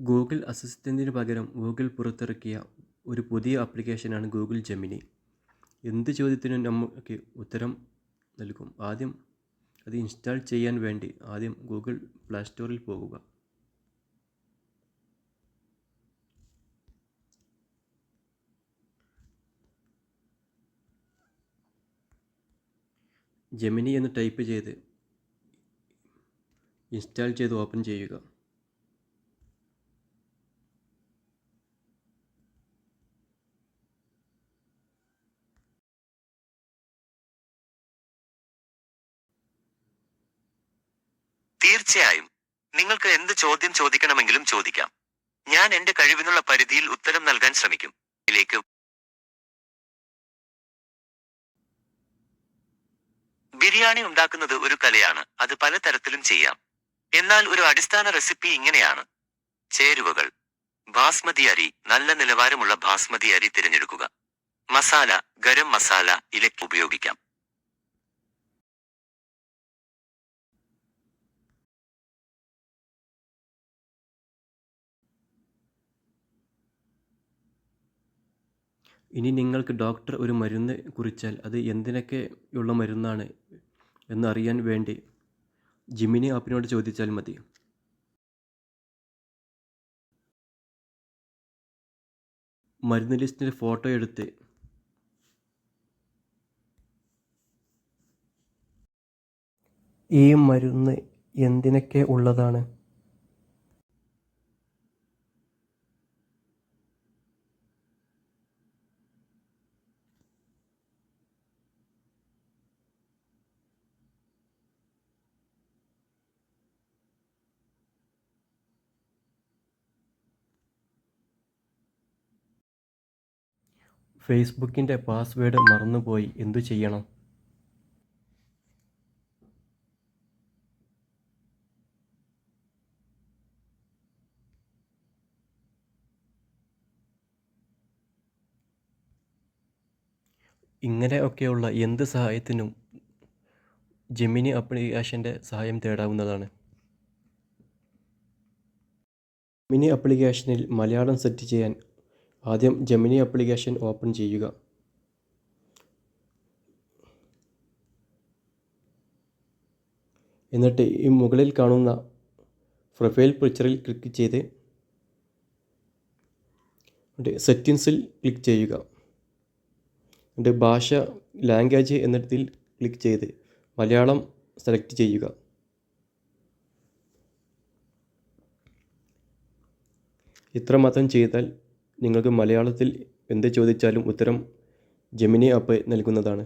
Google അസിസ്റ്റൻറ്റിന് പകരം Google പുറത്തിറക്കിയ ഒരു പുതിയ ആപ്ലിക്കേഷനാണ് ഗൂഗിൾ ജെമിനി. എന്ത് ചോദ്യത്തിനും നമുക്ക് ഉത്തരം നൽകും. ആദ്യം അത് ഇൻസ്റ്റാൾ ചെയ്യാൻ വേണ്ടി ആദ്യം ഗൂഗിൾ പ്ലേ സ്റ്റോറിൽ പോകുക. ജെമിനി എന്ന് ടൈപ്പ് ചെയ്ത് ഇൻസ്റ്റാൾ ചെയ്ത് ഓപ്പൺ ചെയ്യുക. തീർച്ചയായും നിങ്ങൾക്ക് എന്ത് ചോദ്യം ചോദിക്കണമെങ്കിലും ചോദിക്കാം. ഞാൻ എന്റെ കഴിവിനുള്ള പരിധിയിൽ ഉത്തരം നൽകാൻ ശ്രമിക്കും. ഇതിലേക്ക് ബിരിയാണി ഉണ്ടാക്കുന്നത് ഒരു കലയാണ്. അത് പലതരത്തിലും ചെയ്യാം. എന്നാൽ ഒരു അടിസ്ഥാന റെസിപ്പി ഇങ്ങനെയാണ്. ചേരുവകൾ: ബാസ്മതി അരി, നല്ല നിലവാരമുള്ള ബാസ്മതി അരി തിരഞ്ഞെടുക്കുക. മസാല: ഗരം മസാല, ഇലയ്ക്ക് ഉപയോഗിക്കാം. ഇനി നിങ്ങൾക്ക് ഡോക്ടർ ഒരു മരുന്ന് കുറിച്ചാൽ അത് എന്തിനൊക്കെയുള്ള മരുന്നാണ് എന്നറിയാൻ വേണ്ടി ജെമിനി ആപ്പിനോട് ചോദിച്ചാൽ മതി. മരുന്ന് ലിസ്റ്റിൻ്റെ ഫോട്ടോ എടുത്ത് ഈ മരുന്ന് എന്തിനൊക്കെ ഉള്ളതാണ്, ഫേസ്ബുക്കിൻ്റെ പാസ്വേഡ് മറന്നുപോയി എന്തു ചെയ്യണം? ഇങ്ങനെയൊക്കെയുള്ള എന്ത് സഹായത്തിനും ജെമിനി ആപ്ലിക്കേഷൻ്റെ സഹായം തേടാവുന്നതാണ്. ജെമിനി ആപ്ലിക്കേഷനിൽ മലയാളം സെറ്റ് ചെയ്യാൻ ആദ്യം ജെമിനി ആപ്ലിക്കേഷൻ ഓപ്പൺ ചെയ്യുക. എന്നിട്ട് ഈ മുകളിൽ കാണുന്ന പ്രൊഫൈൽ പിക്ചറിൽ ക്ലിക്ക് ചെയ്ത് സെറ്റിങ്സിൽ ക്ലിക്ക് ചെയ്യുക. എന്നിട്ട് ഭാഷ ലാംഗ്വേജ് എന്നതിൽ ക്ലിക്ക് ചെയ്ത് മലയാളം സെലക്ട് ചെയ്യുക. ഇത്രമാത്രം ചെയ്താൽ നിങ്ങൾക്ക് മലയാളത്തിൽ എന്ത് ചോദിച്ചാലും ഉത്തരം ജെമിനി ആപ്പ് നൽകുന്നതാണ്.